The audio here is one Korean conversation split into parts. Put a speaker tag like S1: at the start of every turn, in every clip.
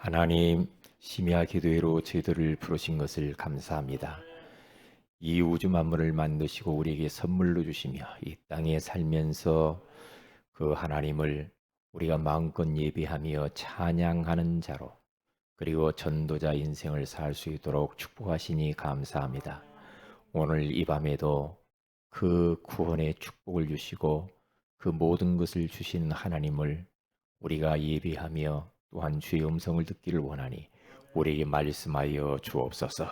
S1: 하나님, 심야 기도회로 저희들을 부르신 것을 감사합니다. 이 우주 만물을 만드시고 우리에게 선물로 주시며 이 땅에 살면서 그 하나님을 우리가 마음껏 예배하며 찬양하는 자로, 그리고 전도자 인생을 살 수 있도록 축복하시니 감사합니다. 오늘 이 밤에도 그 구원의 축복을 주시고 그 모든 것을 주신 하나님을 우리가 예배하며 또한 주의 음성을 듣기를 원하니 우리에게 말씀하여 주옵소서.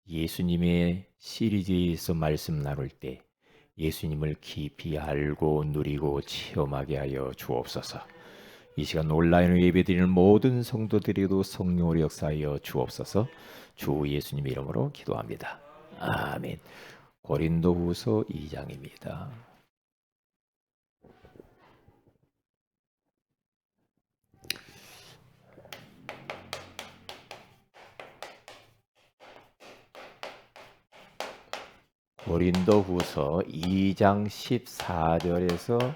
S1: 예수님의 시리즈에서 말씀 나눌 때 예수님을 깊이 알고 누리고 체험하게 하여 주옵소서. 이 시간 온라인으로 예배드리는 모든 성도들에게도 성령으로 역사하여 주옵소서. 주 예수님의 이름으로 기도합니다. 아멘. 고린도후서 2장입니다. 고린도후서 2장 14절에서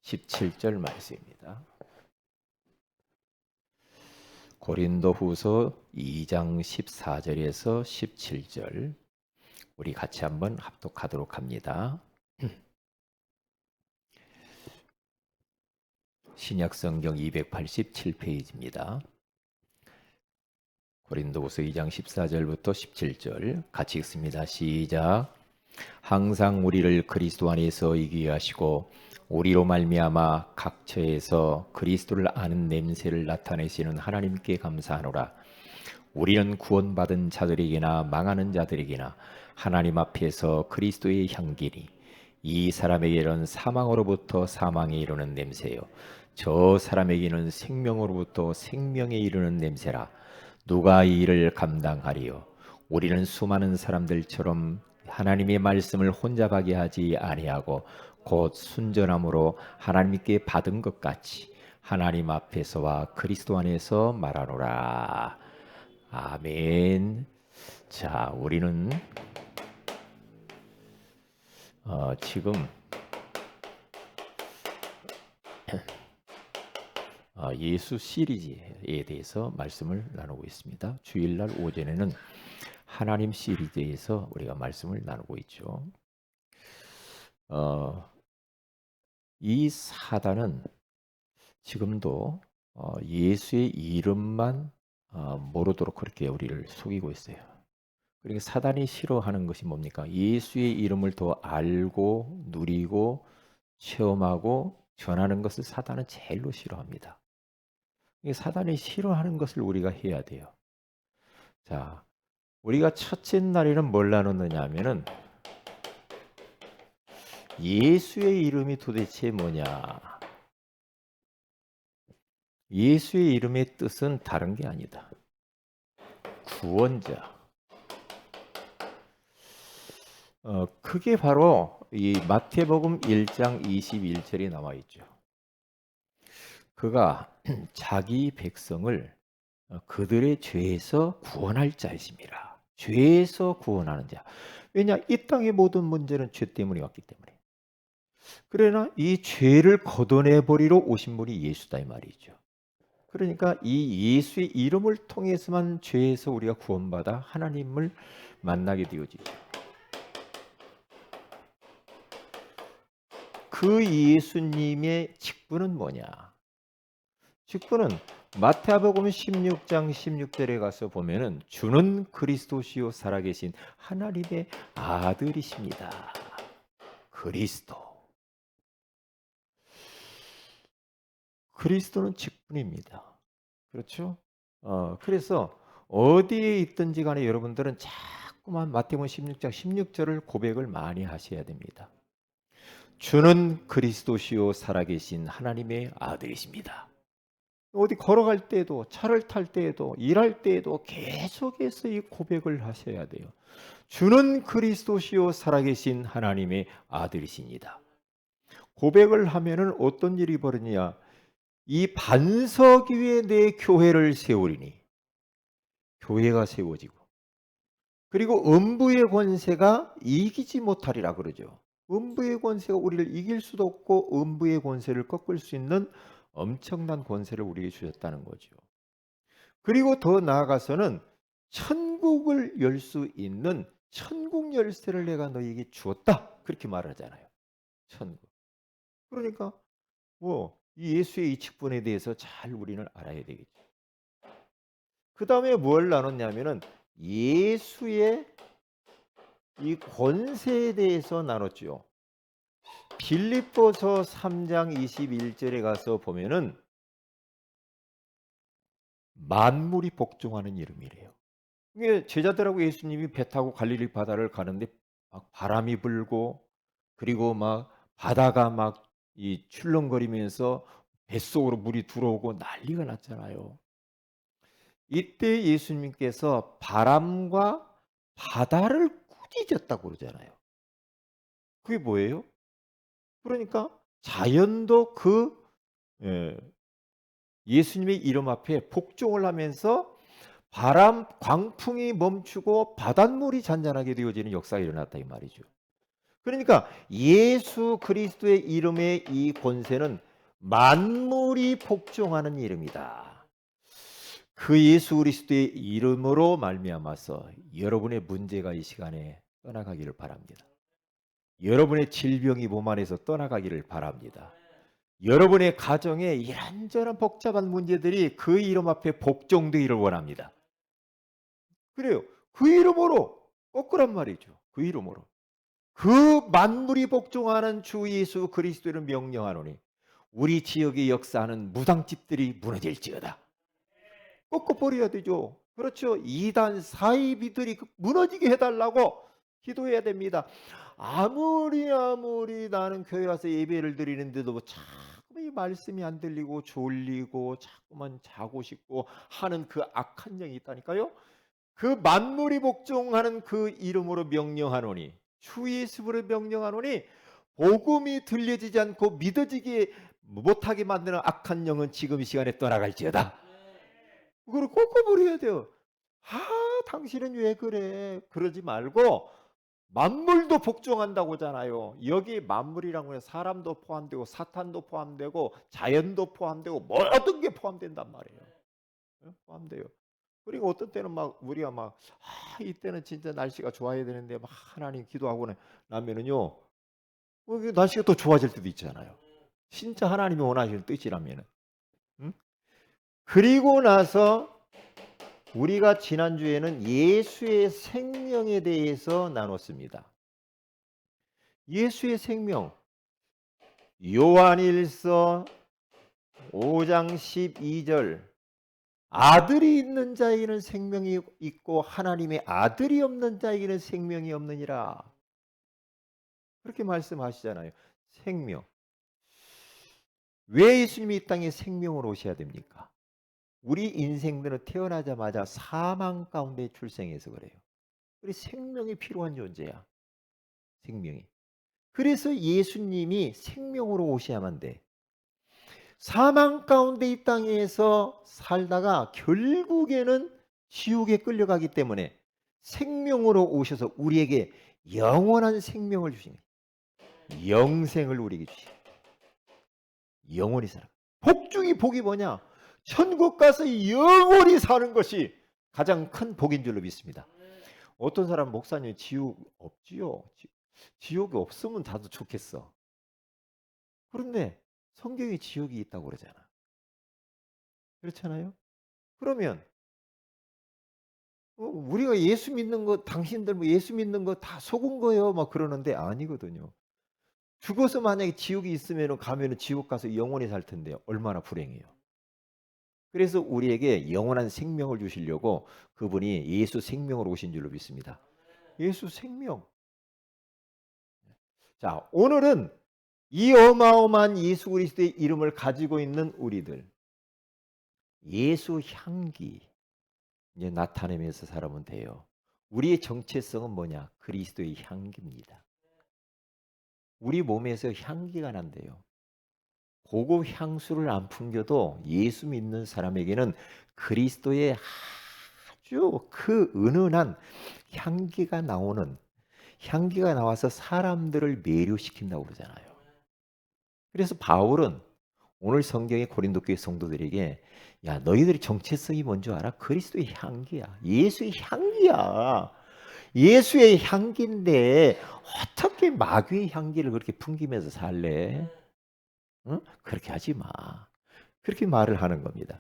S1: 17절 말씀입니다. 고린도후서 2장 14절에서 17절 우리 같이 한번 합독하도록 합니다. 신약성경 287페이지입니다. 고린도후서 2장 14절부터 17절 같이 읽습니다. 시작. 항상 우리를 그리스도 안에서 이기게 하시고 우리로 말미암아 각 처에서 그리스도를 아는 냄새를 나타내시는 하나님께 감사하노라. 우리는 구원받은 자들에게나 망하는 자들에게나 하나님 앞에서 그리스도의 향기니 이 사람에게는 사망으로부터 사망에 이르는 냄새요 저 사람에게는 생명으로부터 생명에 이르는 냄새라. 누가 이 일을 감당하리요? 우리는 수많은 사람들처럼 하나님의 말씀을 혼잡하게 하지 아니하고 곧 순전함으로 하나님께 받은 것 같이 하나님 앞에서와 그리스도 안에서 말하노라. 아멘. 자, 우리는 지금 예수 시리즈에 대해서 말씀을 나누고 있습니다. 주일날 오전에는 하나님 시리즈에서 우리가 말씀을 나누고 있죠. 이 사단은 지금도 예수의 이름만 모르도록 그렇게 우리를 속이고 있어요. 그러니까 사단이 싫어하는 것이 뭡니까? 예수의 이름을 더 알고 누리고 체험하고 전하는 것을 사단은 제일로 싫어합니다. 사단이 싫어하는 것을 우리가 해야 돼요. 자, 우리가 첫째 날에는 뭘 나눴느냐 하면은 예수의 이름이 도대체 뭐냐? 예수의 이름의 뜻은 다른 게 아니다. 구원자. 그게 바로 이 마태복음 1장 21절에 나와 있죠. 그가 자기 백성을 그들의 죄에서 구원할 자이심이라. 죄에서 구원하는 자. 왜냐? 이 땅의 모든 문제는 죄 때문에 왔기 때문에. 그러나 이 죄를 걷어내 버리러 오신 분이 예수다 이 말이죠. 그러니까 이 예수의 이름을 통해서만 죄에서 우리가 구원받아 하나님을 만나게 되어지죠. 그 예수님의 직분은 뭐냐? 직분은 마태복음 16장 16절에 가서 보면은 주는 그리스도시요 살아계신 하나님의 아들이십니다. 그리스도. 그리스도는 직분입니다. 그렇죠? 그래서 어디에 있든지 간에 여러분들은 자꾸만 마태복음 16장 16절을 고백을 많이 하셔야 됩니다. 주는 그리스도시요 살아계신 하나님의 아들이십니다. 어디 걸어갈 때에도 차를 탈 때에도 일할 때에도 계속해서 이 고백을 하셔야 돼요. 주는 그리스도시요 살아계신 하나님의 아들이십니다. 고백을 하면은 어떤 일이 벌어지냐? 이 반석 위에 내 교회를 세우리니 교회가 세워지고 그리고 음부의 권세가 이기지 못하리라 그러죠. 음부의 권세가 우리를 이길 수도 없고 음부의 권세를 꺾을 수 있는 엄청난 권세를 우리에게 주셨다는 거죠. 그리고 더 나아가서는 천국을 열 수 있는 천국 열쇠를 내가 너희에게 주었다. 그렇게 말하잖아요. 천국. 그러니까 이 예수의 이 직분에 대해서 잘 우리는 알아야 되겠죠. 그다음에 뭘 나눴냐면은 예수의 이 권세에 대해서 나눴죠. 빌립보서 3장 21절에 가서 보면은 만물이 복종하는 이름이래요. 이게 제자들하고 예수님이 배 타고 갈릴리 바다를 가는데 막 바람이 불고 그리고 막 바다가 막 이 출렁거리면서 뱃속으로 물이 들어오고 난리가 났잖아요. 이때 예수님께서 바람과 바다를 꾸짖었다고 그러잖아요. 그게 뭐예요? 그러니까 자연도 예, 예수님의 이름 앞에 복종을 하면서 바람, 광풍이 멈추고 바닷물이 잔잔하게 되어지는 역사가 일어났다 이 말이죠. 그러니까 예수 그리스도의 이름의 이 권세는 만물이 복종하는 이름이다. 그 예수 그리스도의 이름으로 말미암아서 여러분의 문제가 이 시간에 떠나가기를 바랍니다. 여러분의 질병이 몸 안에서 떠나가기를 바랍니다. 여러분의 가정에 이런저런 복잡한 문제들이 그 이름 앞에 복종되기를 원합니다. 그래요. 그 이름으로 꺾으란 말이죠. 그 이름으로. 그 만물이 복종하는 주 예수 그리스도를 명령하노니 우리 지역에 역사하는 무당집들이 무너질지어다. 꺾어버려야 되죠. 그렇죠. 이단 사이비들이 무너지게 해달라고 기도해야 됩니다. 아무리 나는 교회 와서 예배를 드리는데도 자꾸 이 말씀이 안 들리고 졸리고 자꾸만 자고 싶고 하는 그 악한 영이 있다니까요. 그 만물이 복종하는 그 이름으로 명령하노니 주 예수로 명령하노니 복음이 들려지지 않고 믿어지게 못하게 만드는 악한 영은 지금 이 시간에 떠나갈지어다. 그걸 꺾어버려야 돼요. 당신은 왜 그래? 그러지 말고 만물도 복종한다고잖아요. 여기 만물이라고 해서 사람도 포함되고 사탄도 포함되고 자연도 포함되고 모든 게 포함된단 말이에요. 포함돼요. 그리고 어떤 때는 막 우리가 막 이때는 진짜 날씨가 좋아야 되는데 막 하나님 기도하고 나면은요 날씨가 더 좋아질 때도 있잖아요. 진짜 하나님이 원하시는 뜻이라면은. 응? 그리고 나서 우리가 지난주에는 예수의 생명에 대해서 나눴습니다. 예수의 생명. 요한일서 5장 12절. 아들이 있는 자에게는 생명이 있고 하나님의 아들이 없는 자에게는 생명이 없느니라. 그렇게 말씀하시잖아요. 생명. 왜 예수님이 이 땅에 생명으로 오셔야 됩니까? 우리 인생들은 태어나자마자 사망 가운데 출생해서 그래요. 그래서 생명이 필요한 존재야. 생명이. 그래서 예수님이 생명으로 오셔야만 돼. 사망 가운데 이 땅에서 살다가 결국에는 지옥에 끌려가기 때문에 생명으로 오셔서 우리에게 영원한 생명을 주신 거예요. 영생을 우리에게 주신 거예요. 영원히 살아. 복이 뭐냐? 천국 가서 영원히 사는 것이 가장 큰 복인 줄로 믿습니다. 어떤 사람 목사님 지옥 없지요? 지옥이 없으면 다도 좋겠어. 그런데 성경에 지옥이 있다고 그러잖아. 그렇잖아요? 그러면 우리가 예수 믿는 거 당신들 뭐 예수 믿는 거 다 속은 거예요. 막 그러는데 아니거든요. 죽어서 만약에 지옥이 있으면 가면은 지옥 가서 영원히 살 텐데요. 얼마나 불행해요. 그래서 우리에게 영원한 생명을 주시려고 그분이 예수 생명으로 오신 줄로 믿습니다. 예수 생명. 자, 오늘은 이 어마어마한 예수 그리스도의 이름을 가지고 있는 우리들. 예수 향기 이제 나타내면서 살아면 돼요. 우리의 정체성은 뭐냐? 그리스도의 향기입니다. 우리 몸에서 향기가 난대요. 고급 향수를 안 풍겨도 예수 믿는 사람에게는 그리스도의 아주 그 은은한 향기가 나와서 사람들을 매료시킨다고 그러잖아요. 그래서 바울은 오늘 성경의 고린도 교회 성도들에게 야, 너희들이 정체성이 뭔지 알아? 그리스도의 향기야. 예수의 향기야. 예수의 향기인데 어떻게 마귀의 향기를 그렇게 풍기면서 살래? 응? 그렇게 하지 마. 그렇게 말을 하는 겁니다.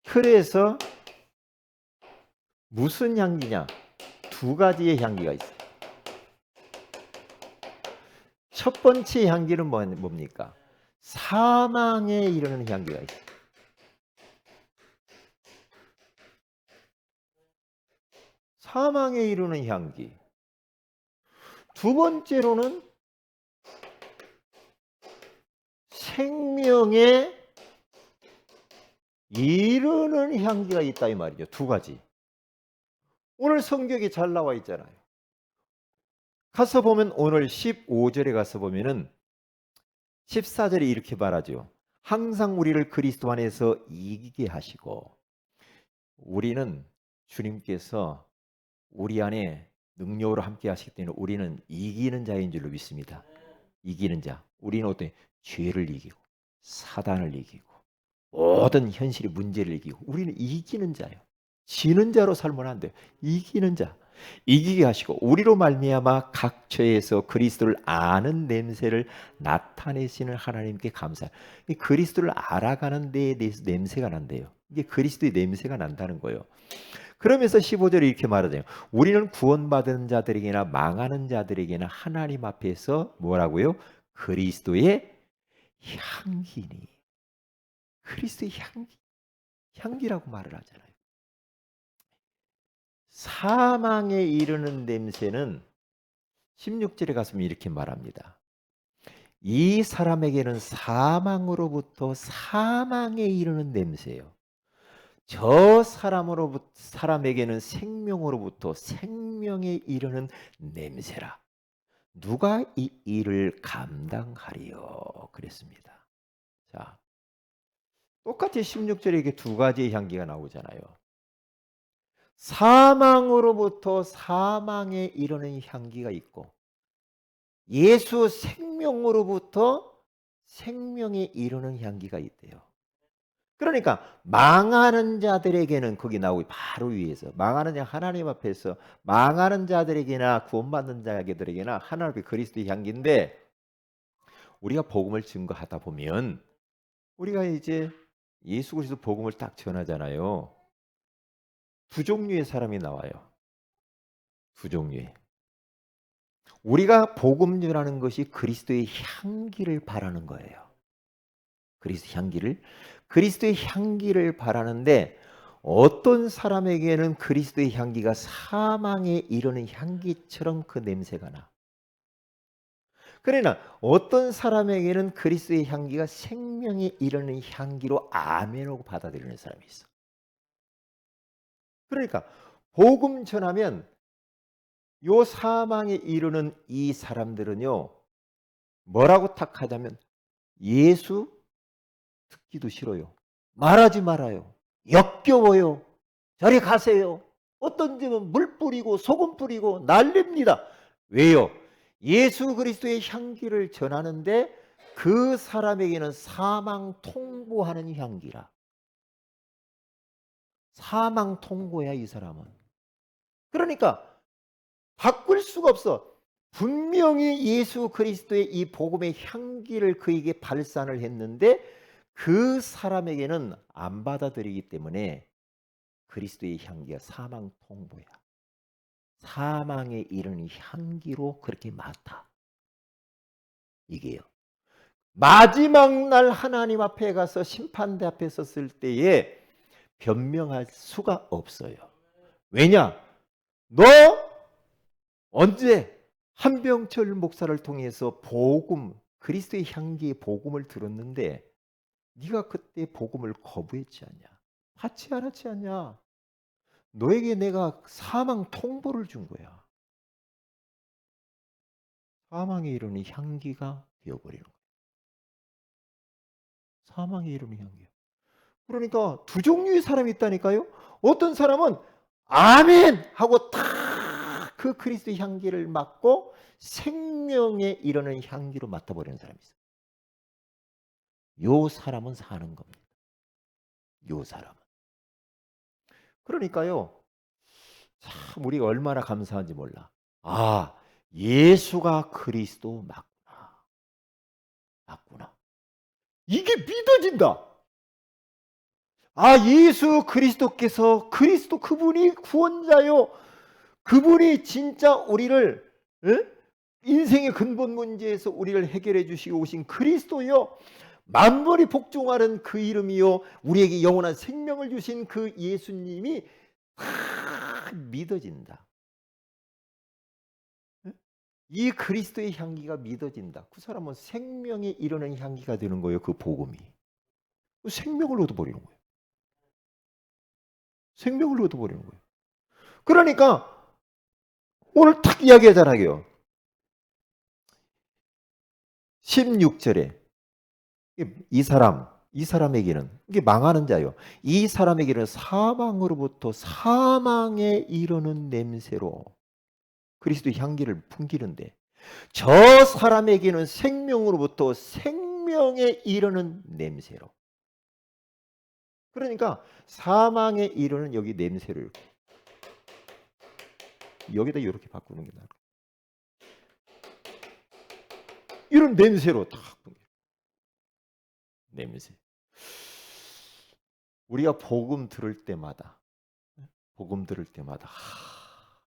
S1: 그래서 무슨 향기냐? 두 가지의 향기가 있어요. 첫 번째 향기는 뭡니까? 사망에 이르는 향기가 있어요. 사망에 이르는 향기. 두 번째로는 생명에 이르는 향기가 있다 이 말이죠. 두 가지. 오늘 성경에 잘 나와 있잖아요. 가서 보면 오늘 15절에 가서 보면은 14절에 이렇게 말하죠. 항상 우리를 그리스도 안에서 이기게 하시고 우리는 주님께서 우리 안에 능력으로 함께 하시기 때문에 우리는 이기는 자인 줄로 믿습니다. 이기는 자. 우리는 어떤 죄를 이기고 사단을 이기고 모든 현실의 문제를 이기고 우리는 이기는 자예요. 지는 자로 살면 안 돼요. 이기는 자. 이기게 하시고 우리로 말미암아 각 처에서 그리스도를 아는 냄새를 나타내시는 하나님께 감사해요. 그리스도를 알아가는 데에 대해서 냄새가 난대요. 이게 그리스도의 냄새가 난다는 거예요. 그러면서 15절에 이렇게 말하잖아요. 우리는 구원받은 자들에게나 망하는 자들에게나 하나님 앞에서 뭐라고요? 그리스도의 향기니. 그리스도의 향기라고 말을 하잖아요. 사망에 이르는 냄새는 16절에 가서면 이렇게 말합니다. 이 사람에게는 사망으로부터 사망에 이르는 냄새예요. 저 사람에게는 생명으로부터 생명에 이르는 냄새라. 누가 이 일을 감당하리요? 그랬습니다. 자, 똑같이 16절에 이게 두 가지의 향기가 나오잖아요. 사망으로부터 사망에 이르는 향기가 있고 예수 생명으로부터 생명에 이르는 향기가 있대요. 그러니까 망하는 자들에게는 거기 나오고 바로 위에서 망하는 자 하나님 앞에서 망하는 자들에게나 구원받는 자들에게나 하나님 앞에 그리스도의 향기인데 우리가 복음을 증거하다 보면 우리가 이제 예수 그리스도 복음을 딱 전하잖아요. 두 종류의 사람이 나와요. 두 종류의. 우리가 복음 전하는 것이 그리스도의 향기를 바라는 거예요. 그리스도의 향기를 바라는데 어떤 사람에게는 그리스도의 향기가 사망에 이르는 향기처럼 그 냄새가 나. 그러나 어떤 사람에게는 그리스도의 향기가 생명에 이르는 향기로 아멘하고 받아들이는 사람이 있어. 그러니까 복음 전하면 요 사망에 이르는 이 사람들은요. 뭐라고 탁 하자면 예수 듣기도 싫어요. 말하지 말아요. 역겨워요. 저리 가세요. 어떤 집은 물 뿌리고 소금 뿌리고 난립니다. 왜요? 예수 그리스도의 향기를 전하는데 그 사람에게는 사망 통보하는 향기라. 사망 통보야 이 사람은. 그러니까 바꿀 수가 없어. 분명히 예수 그리스도의 이 복음의 향기를 그에게 발산을 했는데 그 사람에게는 안 받아들이기 때문에 그리스도의 향기가 사망 통보야. 사망에 이르는 향기로 그렇게 맡아. 이게요. 마지막 날 하나님 앞에 가서 심판대 앞에 섰을 때에 변명할 수가 없어요. 왜냐? 너 언제 한병철 목사를 통해서 복음, 그리스도의 향기의 복음을 들었는데 네가 그때 복음을 거부했지 않냐? 받지 않았지 않냐? 너에게 내가 사망 통보를 준 거야. 사망에 이르는 향기가 되어버리는 거야. 사망에 이르는 향기야. 그러니까 두 종류의 사람이 있다니까요. 어떤 사람은 아멘 하고 탁 그 그리스도의 향기를 맡고 생명에 이르는 향기로 맡아버리는 사람이 있어요. 요 사람은 사는 겁니다. 요 사람은. 그러니까요. 참 우리가 얼마나 감사한지 몰라. 아, 예수가 그리스도 맞구나. 맞구나. 이게 믿어진다. 아, 예수 그리스도께서 그리스도 그분이 구원자요. 그분이 진짜 우리를 인생의 근본 문제에서 우리를 해결해 주시고 오신 그리스도요. 만번이 복종하는 그 이름이요. 우리에게 영원한 생명을 주신 그 예수님이 다 믿어진다. 이 그리스도의 향기가 믿어진다. 그 사람은 생명에 이르는 향기가 되는 거예요. 그 복음이. 생명을 얻어버리는 거예요. 생명을 얻어버리는 거예요. 그러니까 오늘 탁 이야기하잖아요. 16절에 이 사람에게는 이게 망하는 자요. 이 사람에게는 사망으로부터 사망에 이르는 냄새로 그리스도의 향기를 풍기는데 저 사람에게는 생명으로부터 생명에 이르는 냄새로. 그러니까 사망에 이르는 여기 냄새를 여기다 이렇게 바꾸는 게 나아요. 이런 냄새로 딱 냄새. 우리가 복음 들을 때마다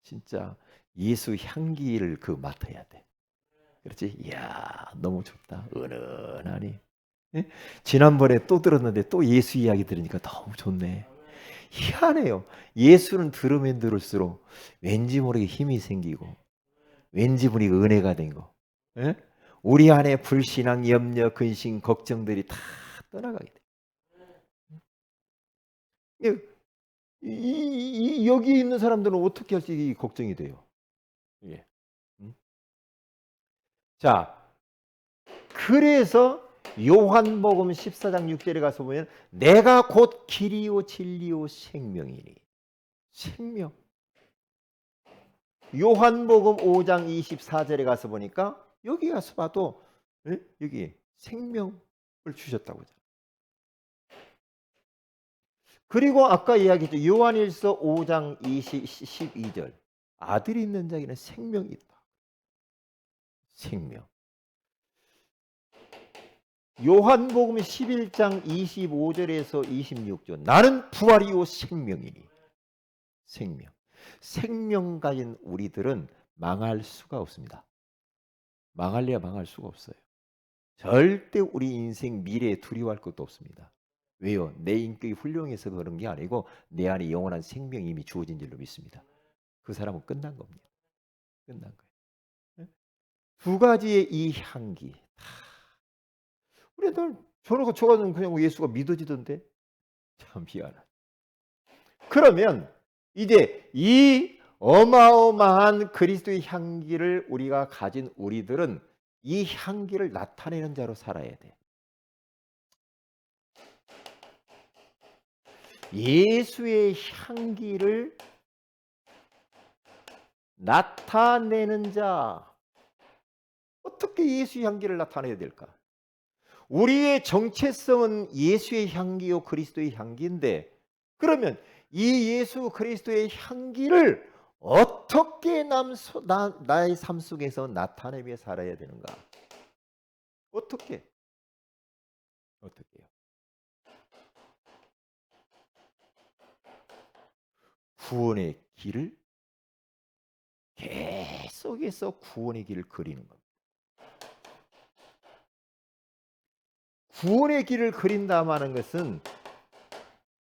S1: 진짜 예수 향기를 맡아야 돼. 그렇지? 이야, 너무 좋다. 은은하니. 예? 지난번에 또 들었는데 또 예수 이야기 들으니까 너무 좋네. 희한해요. 예수는 들으면 들을수록 왠지 모르게 힘이 생기고 왠지 모르게 은혜가 된 거. 예? 우리 안에 불신앙, 염려, 근심, 걱정들이 다 떠나가게 돼. 여기 있는 사람들은 어떻게 할지 걱정이 돼요. 예. 자, 그래서 요한복음 14장 6절에 가서 보면 내가 곧 길이요 진리요 생명이니. 생명. 요한복음 5장 24절에 가서 보니까 여기 가서 봐도 여기 생명을 주셨다고. 그리고 아까 이야기했죠. 요한일서 5장 12절. 아들이 있는 자에게는 생명이 있다. 생명. 요한복음 11장 25절에서 26절. 나는 부활이요 생명이니. 생명. 생명 가진 우리들은 망할 수가 없습니다. 망할래야 망할 수가 없어요. 절대 우리 인생 미래에 두려워할 것도 없습니다. 왜요? 내 인격이 훌륭해서 그런 게 아니고 내 안에 영원한 생명이 이미 주어진 줄로 믿습니다. 그 사람은 끝난 겁니다. 끝난 거예요. 두 가지의 이 향기. 우리 애들 저거는 그냥 예수가 믿어지던데. 참 미안하다. 그러면 이제 이 어마어마한 그리스도의 향기를 우리가 가진 우리들은 이 향기를 나타내는 자로 살아야 돼. 예수의 향기를 나타내는 자. 어떻게 예수의 향기를 나타내야 될까? 우리의 정체성은 예수의 향기요 그리스도의 향기인데 그러면 이 예수 그리스도의 향기를 어떻게 나의 삶 속에서 나타내며 살아야 되는가? 어떻게요? 구원의 길을 계속해서 구원의 길을 그리는 겁니다. 구원의 길을 그린다 하는 것은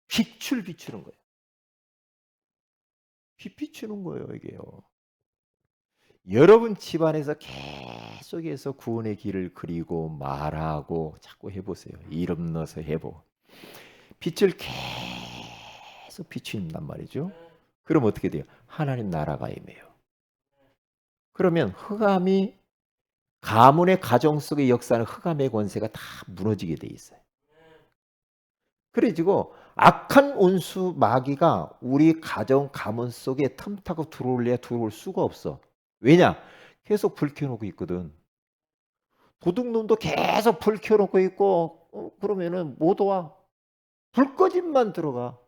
S1: 빛을 비추는 거예요. 빛 비추는 거예요, 이게요. 여러분 집안에서 계속해서 구원의 길을 그리고 말하고 자꾸 해보세요. 이름 넣어서 해보고. 빛을 계속 비춘단 말이죠. 그럼 어떻게 돼요? 하나님 나라가 임해요. 그러면 흑암이 가문의 가정 속의 역사는 흑암의 권세가 다 무너지게 돼 있어요. 그래가지고 악한 온수 마귀가 우리 가정 가문 속에 틈타고 들어올래야 들어올 수가 없어. 왜냐? 계속 불 켜놓고 있거든. 도둑놈도 계속 불 켜놓고 있고 그러면은 못 와. 불 꺼짐만 들어가.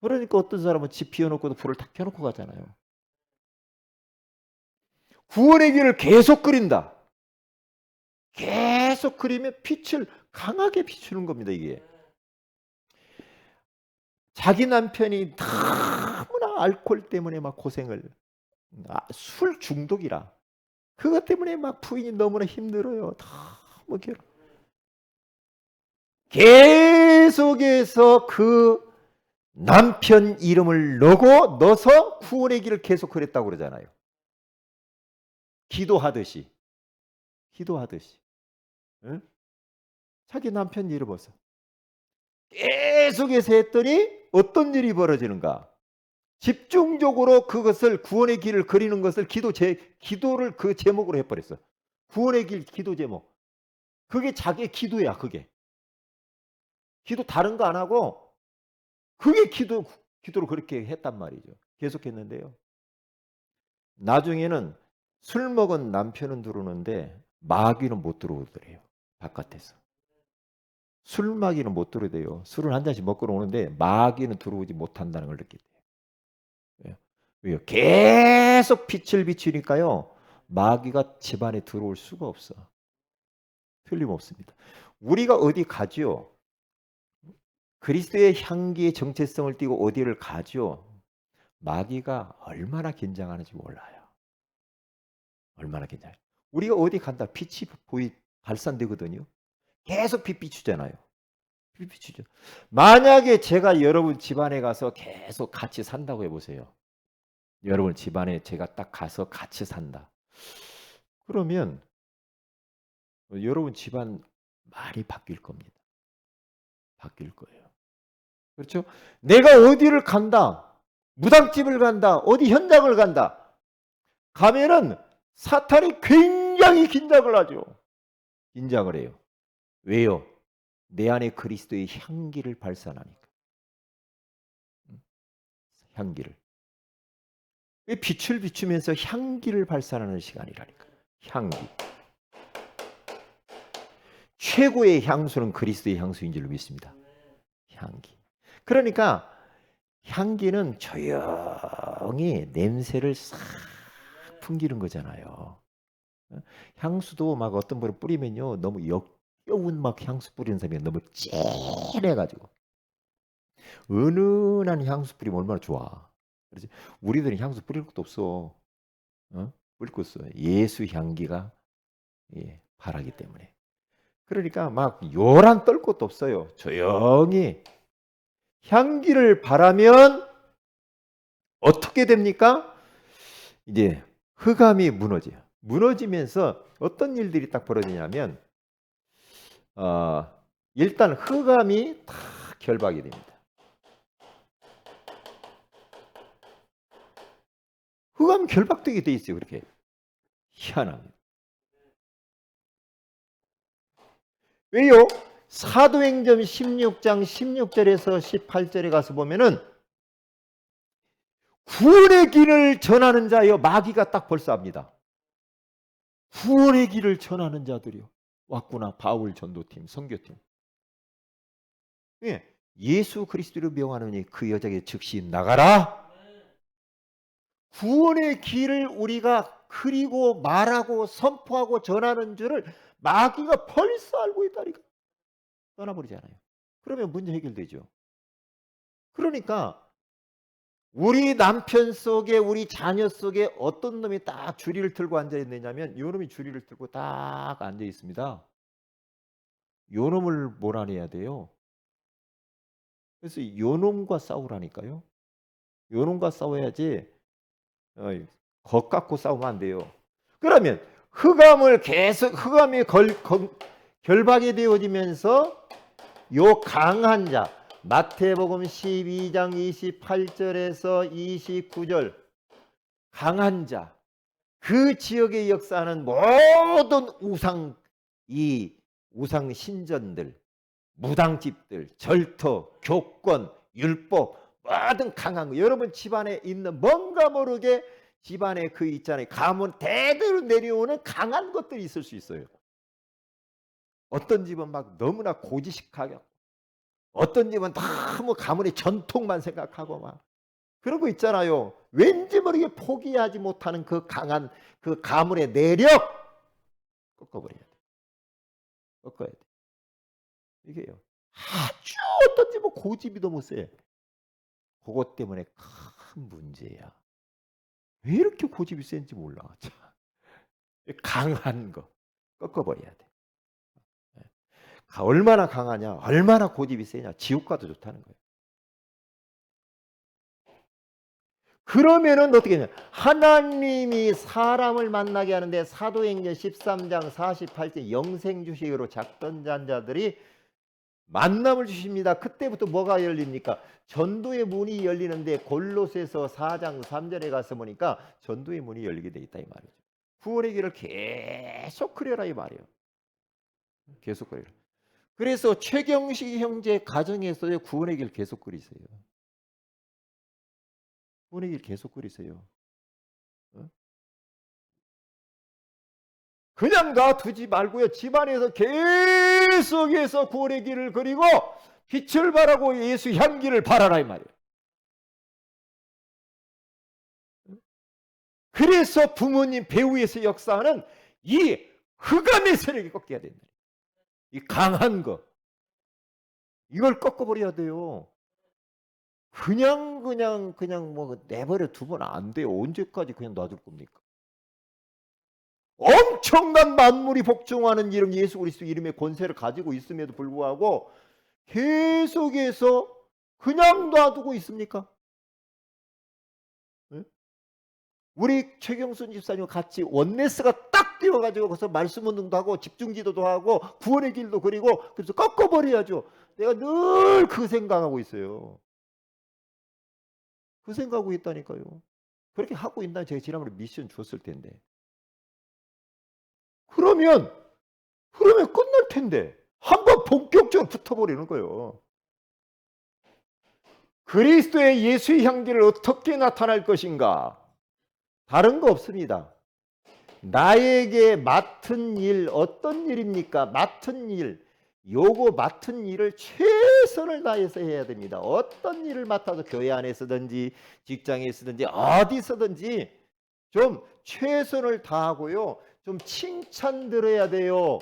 S1: 그러니까 어떤 사람은 집 비워놓고도 불을 다 켜놓고 가잖아요. 구원의 길을 계속 그린다. 계속 그리면 빛을 강하게 비추는 겁니다. 이게 자기 남편이 너무나 알코올 때문에 막 고생을, 술 중독이라 그것 때문에 막 부인이 너무나 힘들어요. 너무 괴로워. 계속해서 그 남편 이름을 넣어서 구원의 길을 계속 그렸다고 그러잖아요. 기도하듯이. 응? 자기 남편 이름 넣어서 계속해서 했더니 어떤 일이 벌어지는가? 집중적으로 그것을, 구원의 길을 그리는 것을 기도를 그 제목으로 해버렸어. 구원의 길 기도 제목. 그게 자기의 기도야. 그게 기도 다른 거 안 하고 그게 기도를 그렇게 했단 말이죠. 계속했는데요. 나중에는 술 먹은 남편은 들어오는데 마귀는 못 들어오더래요. 바깥에서. 술 마귀는 못 들어오대요. 술을 한 잔씩 먹고 오는데 마귀는 들어오지 못한다는 걸 느끼대요. 왜요? 계속 빛을 비추니까요. 마귀가 집안에 들어올 수가 없어. 틀림없습니다. 우리가 어디 가죠? 그리스도의 향기의 정체성을 띠고 어디를 가죠? 마귀가 얼마나 긴장하는지 몰라요. 얼마나 긴장해요. 우리가 어디 간다 빛이 발산되거든요. 계속 빛 비추잖아요. 빛 비추죠. 만약에 제가 여러분 집안에 가서 계속 같이 산다고 해보세요. 여러분 집안에 제가 딱 가서 같이 산다. 그러면 여러분 집안 많이 바뀔 겁니다. 바뀔 거예요. 그렇죠? 내가 어디를 간다. 무당집을 간다. 어디 현장을 간다. 가면은 사탄이 굉장히 긴장을 하죠. 긴장을 해요. 왜요? 내 안에 그리스도의 향기를 발산하니까. 향기를. 빛을 비추면서 향기를 발산하는 시간이라니까. 향기. 최고의 향수는 그리스도의 향수인 줄로 믿습니다. 향기. 그러니까 향기는 조용히 냄새를 싹 풍기는 거잖아요. 향수도 막 어떤 분을 뿌리면요 너무 역겨운 막 향수 뿌리는 사람이 너무 쨍해가지고 은은한 향수 뿌리면 얼마나 좋아. 그렇지? 우리들은 향수 뿌릴 것도 없어. 뿌릴 거 없어. 예수 향기가 바라기 때문에. 그러니까 막 요란 떨 것도 없어요. 조용히 향기를 바라면 어떻게 됩니까? 이제 흑암이 무너져요. 무너지면서 어떤 일들이 딱 벌어지냐면 일단 흑암이 다 결박이 됩니다. 흑암 결박되게 돼 있어요. 그렇게 희한합니다. 왜요? 사도행전 16장 16절에서 18절에 가서 보면은 구원의 길을 전하는 자여, 마귀가 딱 벌써 합니다. 구원의 길을 전하는 자들이요. 왔구나. 바울 전도팀, 선교팀. 예수 그리스도를 명하노니 그 여자에게 즉시 나가라. 구원의 길을 우리가 그리고 말하고 선포하고 전하는 줄을 마귀가 벌써 알고 있다니까. 떠나버리잖아요. 그러면 문제 해결되죠. 그러니까 우리 남편 속에, 우리 자녀 속에 어떤 놈이 딱 주리를 들고 앉아 있느냐면 이 놈이 주리를 들고 딱 앉아 있습니다. 이 놈을 몰아내야 돼요. 그래서 이 놈과 싸우라니까요. 이 놈과 싸워야지 겁 갖고 싸우면 안 돼요. 그러면 흑암이 결박이 되어지면서 요 강한 자, 마태복음 12장 28절에서 29절, 강한 자, 그 지역에 역사하는 모든 우상 신전들, 무당집들, 절터, 교권, 율법, 모든 강한 거. 여러분 집안에 있는 뭔가 모르게 집안에 그 있잖아요. 가문 대대로 내려오는 강한 것들이 있을 수 있어요. 어떤 집은 막 너무나 고지식하게, 어떤 집은 다 뭐 가문의 전통만 생각하고 막 그런 거 있잖아요. 왠지 모르게 포기하지 못하는 그 강한 그 가문의 내력 꺾어버려야 돼. 꺾어야 돼. 이게요. 아주 어떤 집은 고집이 너무 세. 그것 때문에 큰 문제야. 왜 이렇게 고집이 센지 몰라. 참. 강한 거 꺾어버려야 돼. 얼마나 강하냐, 얼마나 고집이 세냐, 지옥 가도 좋다는 거예요. 그러면은 어떻게 되냐? 하나님이 사람을 만나게 하는데 사도행전 13장 48절 영생주식으로 작던 자들이 만남을 주십니다. 그때부터 뭐가 열립니까? 전도의 문이 열리는데 골로새서 4장 3절에 가서 보니까 전도의 문이 열리게 돼 있다 이 말이죠. 구원의 길을 계속 그려라 이 말이에요. 계속 그려라. 그래서 최경식 형제 가정에서의 구원의 길 계속 그리세요. 구원의 길 계속 그리세요. 어? 그냥 놔두지 말고요. 집안에서 계속해서 구원의 길을 그리고 빛을 발하고 예수 향기를 발하라 이 말이에요. 그래서 부모님 배후에서 역사하는 이 흑암의 세력이 꺾여야 된다. 이 강한 거 이걸 꺾어버려야 돼요. 그냥 뭐 내버려 두면 안 돼요. 언제까지 그냥 놔둘 겁니까? 엄청난 만물이 복종하는 이름 예수 그리스도 이름의 권세를 가지고 있음에도 불구하고 계속해서 그냥 놔두고 있습니까? 네? 우리 최경순 집사님과 같이 원네스가 딱 뛰어가지고 거기서 말씀 운동도 하고 집중 기도도 하고 구원의 길도 그리고 그래서 꺾어버려야죠. 내가 늘 그 생각하고 있어요. 그 생각하고 있다니까요. 그렇게 하고 있나 제가 지난번에 미션 줬을 텐데. 그러면 끝날 텐데 한번 본격적으로 붙어버리는 거예요. 그리스도의 예수의 향기를 어떻게 나타날 것인가? 다른 거 없습니다. 나에게 맡은 일 어떤 일입니까? 맡은 일 맡은 일을 최선을 다해서 해야 됩니다. 어떤 일을 맡아도 교회 안에서든지 직장에 서든지 어디서든지 좀 최선을 다하고요. 좀 칭찬 들어야 돼요.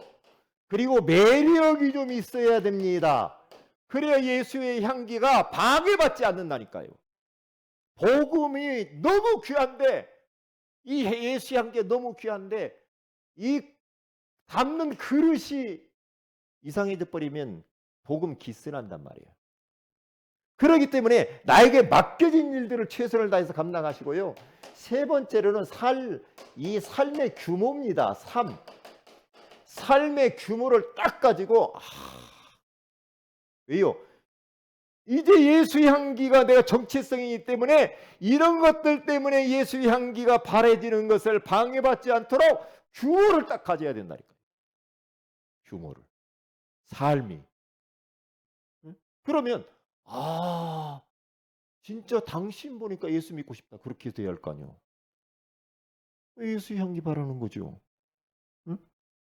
S1: 그리고 매력이 좀 있어야 됩니다. 그래야 예수의 향기가 방해받지 않는다니까요. 복음이 너무 귀한데 이 예수의 향기가 너무 귀한데 이 담는 그릇이 이상해져 버리면 복음 기스난단 말이에요. 그렇기 때문에 나에게 맡겨진 일들을 최선을 다해서 감당하시고요. 세 번째로는 이 삶의 규모입니다. 삶의 규모를 딱 가지고 왜요? 이제 예수의 향기가 내가 정체성이기 때문에 이런 것들 때문에 예수의 향기가 바래지는 것을 방해받지 않도록 규모를 딱 가져야 된다니까요. 규모를. 삶이. 그러면 진짜 당신 보니까 예수 믿고 싶다. 그렇게 돼야 할 거 아니에요. 예수의 향기 바라는 거죠. 응?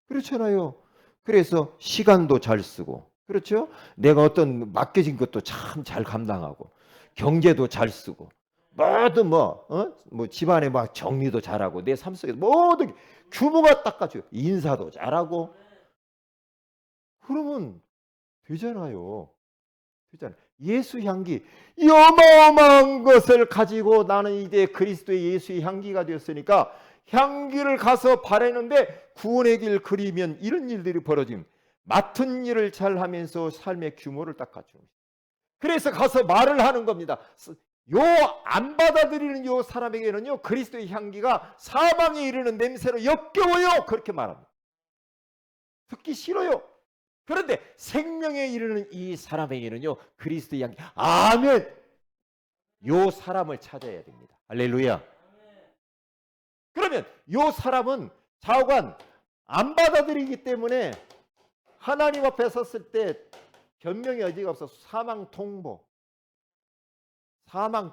S1: 그렇잖아요. 그래서 시간도 잘 쓰고 그렇죠? 내가 어떤 맡겨진 것도 참 잘 감당하고 경제도 잘 쓰고 모든 뭐 집안에 막 정리도 잘하고 내 삶 속에 모든 규모가 딱 갖춰요. 인사도 잘하고 그러면 되잖아요. 예수 향기 이 어마어마한 것을 가지고 나는 이제 그리스도의 예수의 향기가 되었으니까 향기를 가서 바라는데 구원의 길 그리면 이런 일들이 벌어짐. 맡은 일을 잘 하면서 삶의 규모를 딱 갖추는. 그래서 가서 말을 하는 겁니다. 안 받아들이는 요 사람에게는요 그리스도의 향기가 사망에 이르는 냄새로 역겨워요. 그렇게 말합니다. 듣기 싫어요. 그런데 생명에 이르는 이 사람에게는요 그리스도의 향기. 아멘. 요 사람을 찾아야 됩니다. 할렐루야. 그러면 요 사람은 좌우간 안 받아들이기 때문에 하나님 앞에 섰을 때 변명의 여지가 없어서 사망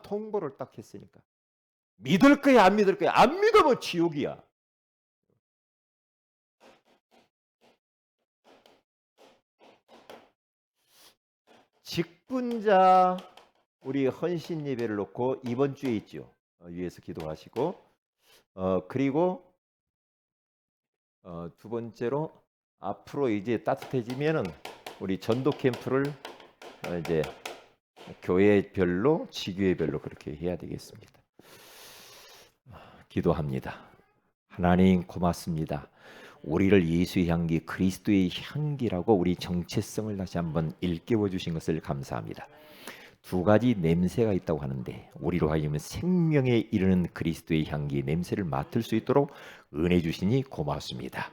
S1: 통보를 딱 했으니까 믿을 거야 안 믿을 거야. 안 믿으면 지옥이야. 직분자 우리 헌신 예배를 놓고 이번 주에 있죠. 위에서 기도하시고 그리고 두 번째로 앞으로 이제 따뜻해지면은 우리 전도 캠프를 이제 교회별로 지교회별로 그렇게 해야 되겠습니다. 기도합니다. 하나님 고맙습니다. 우리를 예수의 향기, 그리스도의 향기라고 우리 정체성을 다시 한번 일깨워 주신 것을 감사합니다. 두 가지 냄새가 있다고 하는데 우리로 하여금 생명에 이르는 그리스도의 향기 냄새를 맡을 수 있도록 은혜 주시니 고맙습니다.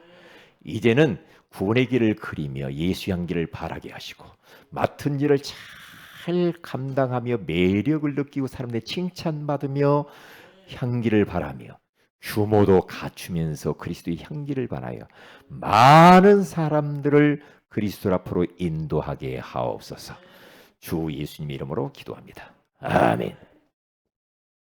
S1: 이제는 구원의 길을 그리며 예수 향기를 바라게 하시고 맡은 일을 잘 감당하며 매력을 느끼고 사람들의 칭찬받으며 향기를 바라며 규모도 갖추면서 그리스도의 향기를 바라여 많은 사람들을 그리스도 앞으로 인도하게 하옵소서. 주 예수님 이름으로 기도합니다. 아멘.